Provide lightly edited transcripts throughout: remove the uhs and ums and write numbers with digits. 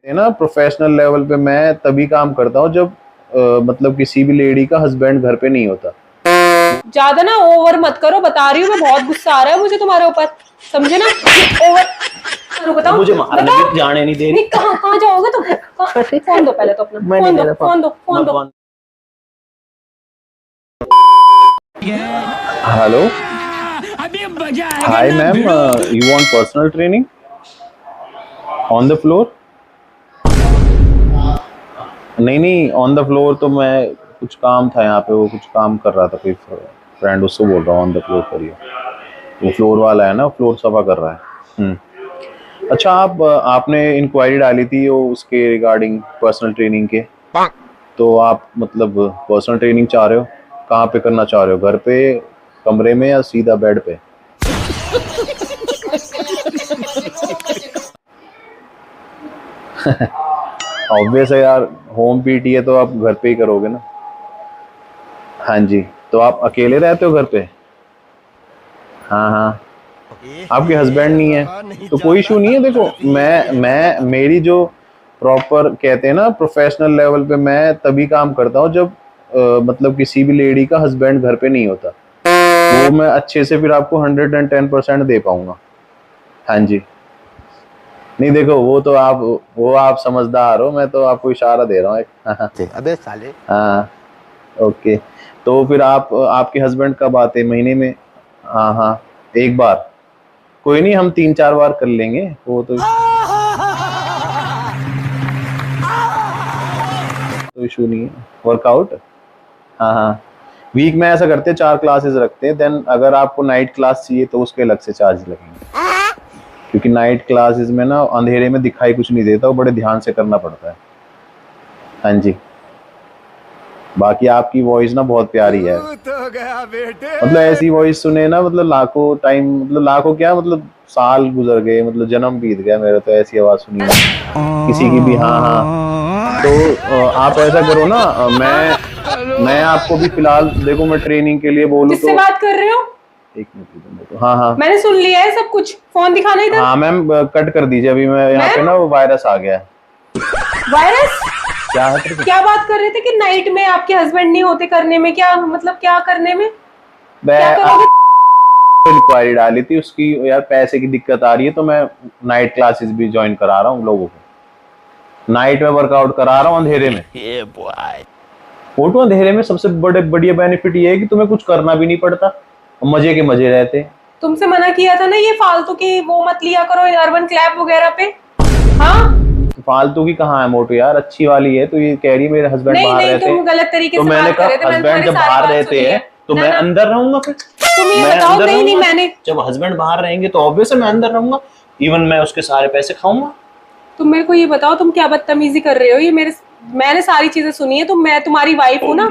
है ना। Professional level पे मैं तभी काम करता हूँ जब मतलब किसी भी लेडी का हस्बैंड घर पे नहीं होता। ज्यादा ना ओवर मत करो, बता रही हूँ मैं, बहुत गुस्सा आ रहा है मुझे तुम्हारे ऊपर, समझे ना। ओवर बताओ, मुझे मारने भी जाने नहीं दे रही। नहीं, कहाँ जाओगे तुम? फोन दो पहले तो अपना, फोन दो। Hello, hi ma'am, you want personal training on the floor? नहीं, ऑन द फ्लोर तो मैं कुछ काम था यहाँ पे, वो कुछ काम कर रहा था कोई फ्रेंड, उसको बोल रहा हूँ ऑन द फ्लोर करिए। वो फ्लोर वाला है ना, फ्लोर सफा कर रहा है। अच्छा, आपने इंक्वायरी डाली थी वो उसके रिगार्डिंग पर्सनल ट्रेनिंग के, तो आप मतलब पर्सनल ट्रेनिंग चाह रहे हो? कहाँ पे करना चाह रहे हो, घर पे, कमरे में, या सीधा बेड पे? ऑब्वियस है यार, होम पीटी है तो आप घर पे ही करोगे ना। हाँ जी, तो आप अकेले रहते हो घर पे? हाँ, आपके हस्बैंड नहीं है तो कोई इशू नहीं है। देखो, मैं मेरी जो प्रॉपर कहते हैं ना प्रोफेशनल लेवल पे मैं तभी काम करता हूँ जब मतलब किसी भी लेडी का हस्बैंड घर पे नहीं होता। वो मैं अच्छे से फिर आपको 110% दे पाऊंगा। हाँ जी। नहीं देखो, वो आप समझदार हो, मैं तो आपको इशारा दे रहा हूँ एक। अबे साले। हाँ, ओके। तो फिर आपके हस्बैंड कब आते हैं, महीने में? हाँ, एक बार। कोई नहीं, हम 3-4 बार कर लेंगे वो तो इशू नहीं है। वर्कआउट, हाँ, वीक में ऐसा करते हैं 4 क्लासेस रखते हैं। देन अगर आपको नाइट क्लास चाहिए तो उसके अलग से चार्ज लगेंगे, क्योंकि नाइट क्लासेस में ना अंधेरे में दिखाई कुछ नहीं देता, वो बड़े ध्यान से करना पड़ता है। हाँ जी। बाकी आपकी वॉइस ना बहुत प्यारी है, तो गया बेटे। मतलब ऐसी वॉइस सुने ना, मतलब लाखों टाइम, मतलब लाखों क्या, मतलब साल गुजर गए, मतलब जन्म बीत गया मेरा तो ऐसी आवाज सुनी किसी की भी। हाँ, तो आप ऐसा करो ना, मैं आपको भी फिलहाल, देखो मैं ट्रेनिंग के लिए बोलूँ किससे तो बात कर रहे हो? एक मिनट। तो हाँ, मैंने सुन लिया है सब कुछ, फोन दिखाना इधर। हाँ मैम, कट कर दीजिए अभी, मैं यहाँ पे ना वो वायरस आ गया है। वायरस? क्या है? क्या बात कर रहे थे कि नाइट में आपके हस्बैंड नहीं होते, करने में क्या मतलब, क्या करने में, क्या मैं करोगे? इंक्वायरी डाली थी उसकी, यार पैसे की दिक्कत आ रही है तो मैं नाइट क्लासेस भी ज्वाइन करा रहा हूँ लोगों को, नाइट में वर्कआउट करा रहा हूँ अंधेरे में। फोटो अंधेरे में सबसे बढ़िया बेनिफिट ये है कि तुम्हें कुछ करना भी नहीं पड़ता, मजे के मजे रहते हैं। तुमसे मना किया था ना ये फालतू की वो मत लिया करो अर्बन क्लैप वगैरह पे। हाँ, फालतू की कहाँ है मोटू यार, अच्छी वाली है। तो ये कह रही है मेरे हस्बैंड नहीं बाहर नहीं, रहते तुम हैं, गलत तरीके तो से मैंने बात कर रहे कहा थे, मैंने हस्बैंड तुम्हारी जब सारी बाहर बात रहते सुनी है। हैं तो ना मैं ना, अंदर रहूंगा फिर। तुम ये मैं बताओ। अंदर नहीं रहूंगा, मैंने, जब हस्बैंड बाहर रहेंगे तो ऑब्वियस है मैं अंदर रहूंगा, इवन मैं उसके सारे पैसे खाऊंगा। तुम मेरे को ये बताओ, तुम क्या बदतमीजी कर रहे हो? ये मैंने सारी चीजें सुनी है। मैं तुम्हारी वाइफ हूँ ना,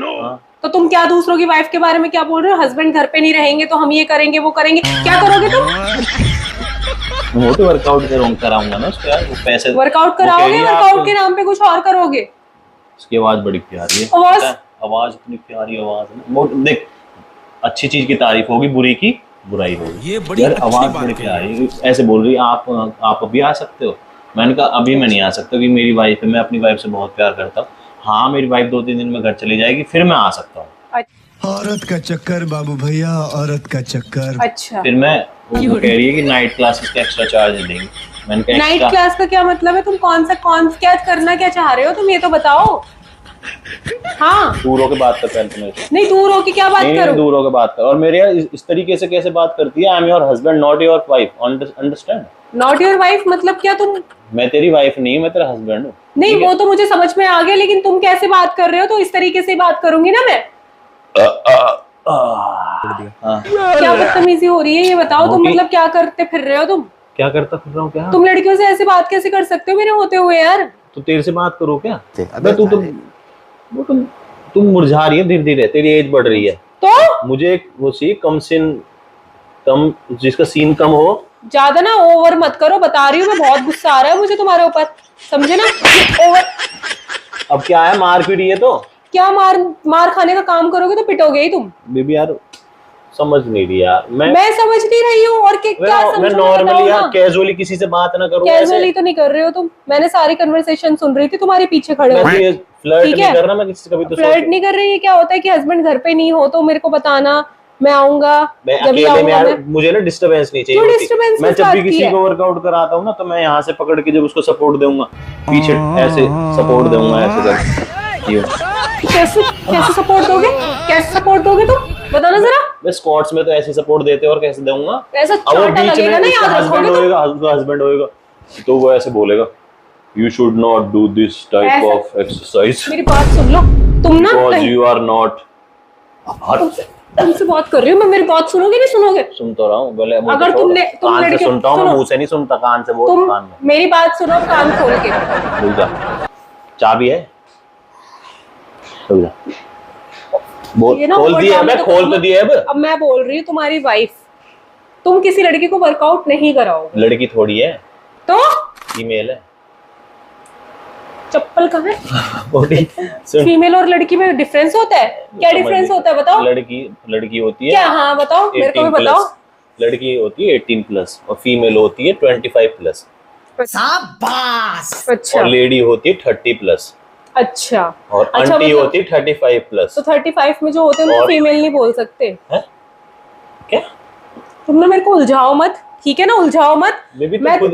तो तुम क्या दूसरों की वाइफ के बारे में क्या बोल रहे हो? हस्बैंड घर पे नहीं रहेंगे तो हम ये करेंगे वो करेंगे, क्या करोगे तुम? वो तो वर्कआउट कराऊंगा ना उसको यार, वो पैसे वर्कआउट कराओगे? वर्कआउट के नाम पे कुछ और करोगे? उसकी आवाज बड़ी प्यारी है, आवाज इतनी प्यारी आवाज है ना। देख, अच्छी चीज की तारीफ होगी, बुरी की बुराई होगी। ये बड़ी यार अच्छी आवाज बात बड़ी कही प्यारी, ऐसे बोल रही है। आप अभी आ सकते हो? मैंने कहा अभी मैं नहीं आ सकता क्योंकि मेरी वाइफ है, मैं अपनी वाइफ से बहुत प्यार करता हूँ। हाँ, मेरी वाइफ 2-3 दिन में घर चली जाएगी, फिर मैं आ सकता हूँ। औरत का चक्कर बाबू भैया, औरत का चक्कर। अच्छा, फिर मैं, वो कह रही है कि नाइट क्लासेस का एक्स्ट्रा चार्ज देंगे। मैंने कहा नाइट एक्स्ट्रा? क्लास का क्या मतलब है? तुम क्या करना क्या चाह रहे हो तुम, ये तो बताओ। हाँ, दूर होके बात कर पहले तो मेरे से। नहीं दूर होके क्या बात नहीं, करूं? दूर होके बात कर। और मेरे यार इस तरीके से कैसे बात करती है? I am your husband not your wife, understand? Not your wife मतलब क्या? तुम, मैं तेरी वाइफ नहीं, मैं तेरा हस्बैंड हूँ। नहीं वो तो मुझे समझ में आ गया, लेकिन तुम कैसे बात कर रहे हो? तो इस तरीके से बात करूंगी ना मैं। क्या बदतमीजी हो रही है ये बताओ तुम, मतलब क्या करते फिर रहे हो तुम? क्या करता फिर रहा हूँ क्या? तुम लड़कियों से ऐसे बात कैसे कर सकते हो मेरे होते हुए यार? तो तेरे से बात करो क्या? अबे तू तो वो तुम मुरझा रही है धीरे धीरे, तेरी एज बढ़ रही है। तो मुझे एक वो चाहिए कम, जिसका सीन कम हो। ज्यादा ना ओवर मत करो, बता रही हूँ मैं, बहुत गुस्सा आ रहा है मुझे तुम्हारे ऊपर, समझे ना। ओवर अब क्या है, मार पीट? ये तो क्या मार खाने का काम करोगे तो पिटोगे ही तुम। बेबी यार, समझ नहीं रही यार। मैं समझ नहीं रही हूँ और क्या मैं नॉर्मली यार कैजुअली किसी से बात ना करूं। कैजुअली तो नहीं कर रहे हो तुम। मैंने सारी कन्वर्सेशन सुन रही थी तुम्हारे पीछे खड़े हो। फ्लर्ट नहीं कर रहा मैं किसी से कभी। तो फ्लर्ट नहीं कर रही है। क्या होता है कि हस्बैंड घर पे नहीं हो तो मेरे को बताना, मैं आऊंगा। मैं जब भी अकेले में आऊंगा यार मुझे ना डिस्टरबेंस नहीं चाहिए क्यों होती। disturbance मैं किस जब भी बात की किसी है? को वर्कआउट कराता हूँ ना तो मैं यहाँ से पकड़ के जब उसको सपोर्ट दूंगा पीछे ऐसे सपोर्ट दूंगा ऐसे कर यूं। कैसे सपोर्ट दोगे? कैसे सपोर्ट दोगे तुम? बताना जरा। मैं स्क्वाट्स में तो ऐसे सपोर्ट देते और कैसे दूंगा? ऐसा अब वो चाटा बीच लगेगा में ना, उसका याद हस्बैंड रखोगे होएगा, उसका हस्बैंड होएगा तो वो ऐसे बोलेगा you should not do this type ऐसा- ऑफ एक्सरसाइज मेरी बात सुन लो तुम ना। बिकॉज़ कहीं- यू आर नॉट। तुमसे बात कर रही हूँ मैं, मेरी बात सुनोगे नहीं सुनोगे? सुन तो रहा हूँ बोले अगर तुम कान से लड़के सुनता हूँ मैं, सुनो, मुंह से नहीं सुनता, कान से बोल तुम कान में। मेरी बात सुनो कान खोल के। रुक जा, चाबी है? रुक जा, बोल। ये ना खोल दिया overtime मैं, तो खोल तो दिया अब मैं बोल रही हूँ तुम्हारी वाइफ, तुम किसी लड़की को वर्कआउट नहीं कराओगे। लड़की थोड़ी है, तो फीमेल है। चप्पल कहाँ है? बॉडी सुन, फीमेल और लड़की में डिफरेंस होता है? क्या समझ डिफरेंस नहीं। होता है बताओ? लड़की होती है क्या? हाँ बताओ, मेरे को भी 18 बताओ। प्लस। लड़की होती है 18 प्लस और फीमेल होती है 25 प्लस। अच्छा और लेडी होती है 30 प्लस अच्छा और अच्छा, आंटी मतलब- होती है 35 प्लस। तो 35 में जो होते हैं उनको और- फीमेल नहीं बोल सकते? क्या? तुमने मेरे को उलझाओ मत, ठीक है ना? उलझाओ मत। बेबी मैं-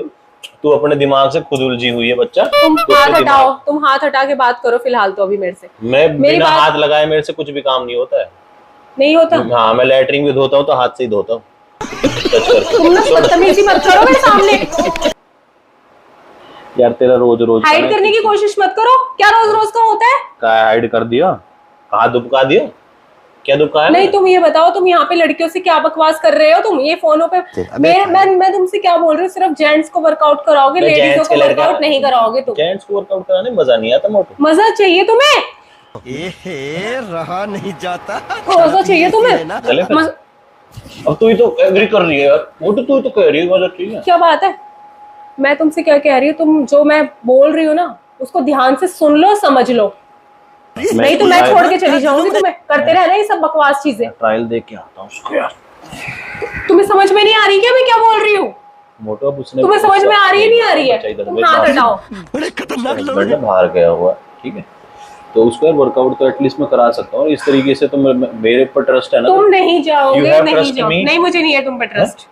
तू अपने दिमाग से खुद उलझी हुई है बच्चा। तुम तू हाथ अपने हटाओ, तुम हाथ हटा के बात करो फिलहाल तो अभी मेरे से। मैं मेरी बिना बात- हाथ लगाए मेरे से कुछ भी काम नहीं होता है। नहीं होता? हाँ, मैं लैटरिन भी धोता हूँ तो हाथ से ही धोता हूँ, टच करके। तुम ना बदतमीजी मत करो मेरे सामने। यार तेरा रोज रोज हाइड करने की कोशिश मत करो। क्या रोज रोज का होता है? का हाइड कर दिया? कहाँ दुबका दिया? क्या दुबकाया? नहीं तुम ये बताओ, तुम यहाँ पे लड़कियों से क्या बकवास कर रहे हो? तुम ये फोनों पे मैं तुमसे क्या बोल रही हूँ? सिर्फ जेंट्स को वर्कआउट कराओगे, मैं लेडीजों जेंट्स को के लड़का- वर्कआउट नहीं कराओगे तुम। जेंट्स को वर्कआउट कराने में मजा नहीं आता मोटू। मजा चाहिए तुम्हें? रहा नहीं जाता। मजा चाहिए तुम्हें? चले फिर। मज- अब तू ही तो एग्री कर रही है यार मोटू, तू ही तो कह रही है मजा चाहिए। क्या बात है? मैं तुमसे क्या कह रही हूँ? तुम जो मैं बोल रही हूँ ना उसको ध्यान से सुन लो, समझ लो, नहीं तो मैं छोड़ के चली जाऊंगी तुम्हें। करते रहना ये सब बकवास चीजें। ट्रायल देख के आता हूँ उसको यार। तुम्हें समझ में नहीं आ रही क्या मैं क्या बोल रही हूँ? मोटू अब उसने तुम्हें समझ में आ रही है नहीं आ रही है? तुम हाथ हटाओ। बड़े खतरनाक लोग हस्बैंड है, बाहर गया हुआ है, ठीक है, तो उसको यार वर्कआउट तो एटलीस्ट मैं करा सकता हूँ। इस तरीके से तो मेरे ऊपर ट्रस्ट है ना। तुम नहीं You जाओगे, have नहीं trust in जाओ, me? नहीं मुझे नहीं है तुम पे ट्रस्ट।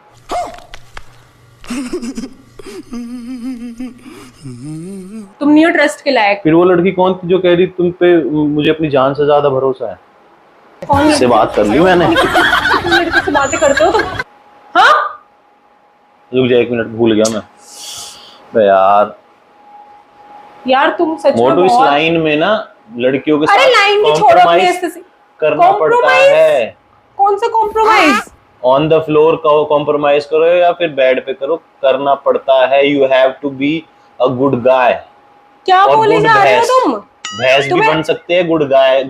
तुम नहीं हो ट्रस्ट के लायक। फिर वो लड़की कौन थी जो कह रही तुम पे मुझे अपनी जान से ज्यादा भरोसा है? कौन से बात कर ली मैंने। तुम लड़के से बातें करते हो तुम? हाँ रुक जा एक मिनट, भूल गया मैं। बे यार यार तुम सच में मोटू इस बहुत- लाइन में ना लड़कियों के अरे साथ लाइन की छोड़ो अपनी compromise ऐसे से। करना पड़ता Compromise? है। कौन सा compromise? On the floor compromise करो या फिर बेड पे करो, करना पड़ता है। You have to be a good guy. क्या और बोले good जा रहे हो भैंस। तुम? भैंस भी तुम्हें- बन सकते हैं, गुड गाय।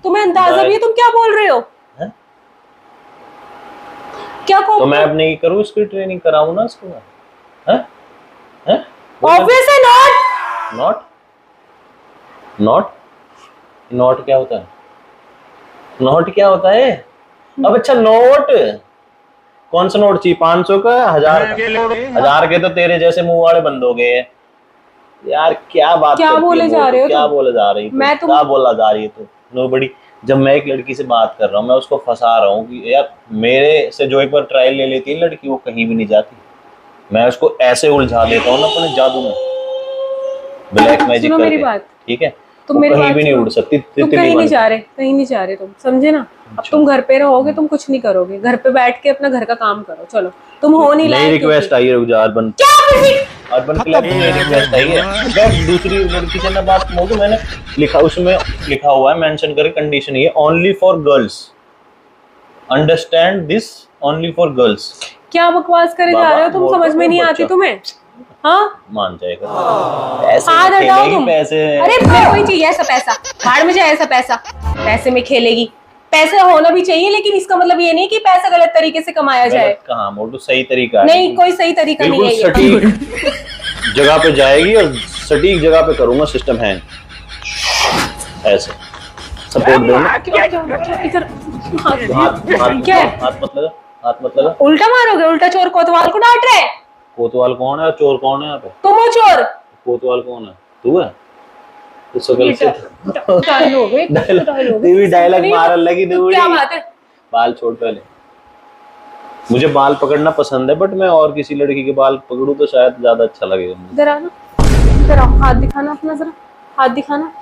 तुम्हें अंदाजा गाय। भी है तुम क्या बोल रहे हो? हैं? क्या तो मैं अब नहीं करूँ, इसकी ट्रेनिंग कराऊं ना इसको? हैं? हैं? ऑब्वियस है नॉट। नॉट नॉट नॉट क्या होता है? नॉट क्या होता है? अब अच्छा नोट कौन सा नोट चाहिए? 500 का, 1000 का? 1000 के तो तेरे जैसे मुंह वाले बंद हो गए हैं यार। क्या बात क्या करती है बोले जा मोटू? रहे हो क्या तुम? बोले जा रही है? मैं तुम- क्या बोला जा रही है तू? नोबडी। जब मैं एक लड़की से बात कर रहा हूँ, मैं उसको फंसा रहा हूँ कि यार मेरे से जो एक बार ट्रायल ले लेती है लड़की, वो कहीं भी नहीं जाती। मैं उसको ऐसे उलझा देता हूँ ना अपने जादू में, ब्लैक मैजिक सुनो मेरी करके, बात। ठीक है? तुम वो मेरी कहीं बात भी नहीं सुनो। उड़ सकती। तुम तितली कहीं बन नहीं के। जा रहे, कहीं नहीं जा रहे तुम, समझे ना? अब तुम घर पे रहोगे, तुम कुछ नहीं करोगे, घर पे बैठ के अपना घर का काम करो। चलो तुम हो नहीं नई लायक रिक्वेस्ट आई है, रुक जा अर्बन। क्या फिर? अर्बन क्लब में नई रिक्वेस्ट आई है। मैं दूसरी लड़की से ना बात करूँ, मैंने लिखा, उसमें लिखा हुआ है, मेंशन करके कंडीशन ये only for girls, understand this, only for girls. क्या बकवास करे जा बाबा, रहे हो तुम? मोटू समझ में नहीं आती बच्चा। तुम्हें? हाँ मान जाएगा। पैसे हाथ में हटाओ खेलेगी, तुम। पैसे। अरे मेरे को ही चाहिए ऐसा पैसा, भाड़ में जाए ऐसा पैसा। पैसे में खेलेगी, पैसे होना भी चाहिए, लेकिन इसका मतलब ये नहीं कि पैसा गलत तरीके से कमाया जाए। गलत कहाँ मोटू, सही तरीका है। नहीं, कोई सही तरीका नहीं बिल्कुल है ये। सटीक जगह पे जाएगी और सटीक जगह पे करूंगा सिस्टम हैंग, ऐसे सपोर्ट दूंगा। इधर क्या है? हाथ मत लगा, हाथ मत लगा। उल्टा मारोगे? उल्टा चोर कोतवाल को डांट रहे? कोतवाल कौन है और चोर कौन है यहाँ पे? तुम हो चोर। कोतवाल कौन है? तू है? तो सकल से डायलॉग है, डायलॉग है। तू भी डायलॉग मारने लगी तो क्या बात है? बाल छोड़ पहले। मुझे बाल पकड़ना पसंद है, बट मैं और किसी लड़की के बाल पकड़ूं तो शायद ज्यादा अच्छा लगेगा मुझे। इधर आना, इधर आओ, हाथ दिखाना अपना, जरा हाथ दिखाना।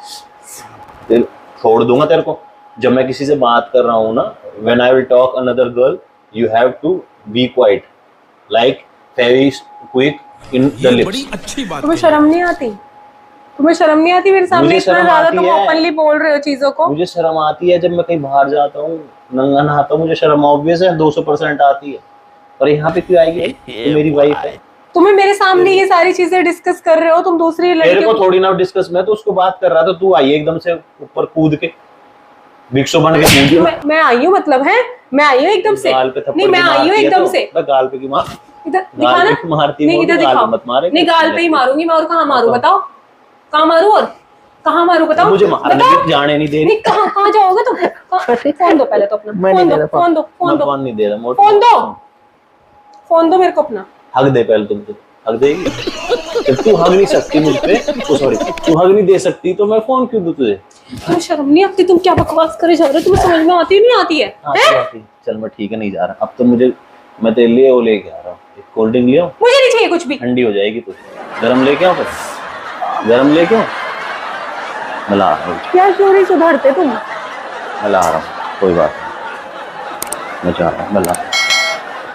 फिर छोड़ दूंगा तेरे को। जब मैं किसी से बात कर रहा हूँ ना, when I will talk another girl, you have to be quiet, like Fevikwik in the lips. तुम्हें शर्म नहीं आती? तुम्हें शर्म नहीं आती मेरे सामने मुझे इतना शर्म ज्यादा आती तुम है। ओपनली बोल रहे हो चीजों को? मुझे शर्म आती है जब मैं कहीं बाहर जाता हूँ, नंगा नहाता हूँ, मुझे शर्म ऑब्वियस है 200% आती है। और यहाँ पे क्यों आएगी? तो मेरी वाइफ है। तुम्हें मेरे सामने ये सारी चीजें डिस्कस कर रहे हो, तुम दूसरी तेरे लड़की को थोड़ी ना डिस्कस, मैं तो उसको बात कर रहा था, तू आई एकदम से ऊपर कूद के, भिक्षु बन के कूदी। मैं आई हूँ मतलब है? मैं आई हूँ एकदम से? गाल पे थप्पड़ नहीं, मैं भी आई हूँ मारती है एकदम तो, से। मैं गाल पे की मार, इधर गाल दिखाना। पे मारती नहीं, है, इधर गाल पे दिखाओ। मत मारे। नहीं, गाल पे ही मारूंगी मैं, और कहाँ मारूं बताओ? कहाँ मारूं और कहाँ मारूं बताओ? मुझे मारने बताओ। की जाने नहीं दे रही। नहीं, कहाँ कहाँ जाओगे तुम? फोन दो पहले तो अपना, फोन दो, फोन दो, फोन मैं दो, फोन नहीं दे रहा, मोट फोन दो, फोन दो मेरे को अपना। हक दे पहले। तुम हक देगी? जब तू हक नहीं सकती मुझ पे, तो सॉरी, तू हक नहीं दे सकती तो मैं फोन क्यों दूं तुझे? तुम्हें शर्म नहीं आती? तुम क्या बकवास करे जा रहे हो? तुम्हें समझ में आती नहीं आती है? आती। चल मैं ठीक है, नहीं जा रहा अब तो। मैं तेरे लिए वो लेके आ रहा हूँ, एक कोल्ड ड्रिंक ले आओ। मुझे नहीं चाहिए कुछ भी। ठंडी हो जाएगी तू। गरम लेके आओ फिर, गरम लेके आओ। मैं ला रहा हूँ, क्या चोरी सुधरते तुम? मैं ला रहा हूँ, कोई बात नहीं, मैं जा रहा हूँ, मैं ला रहा हूँ।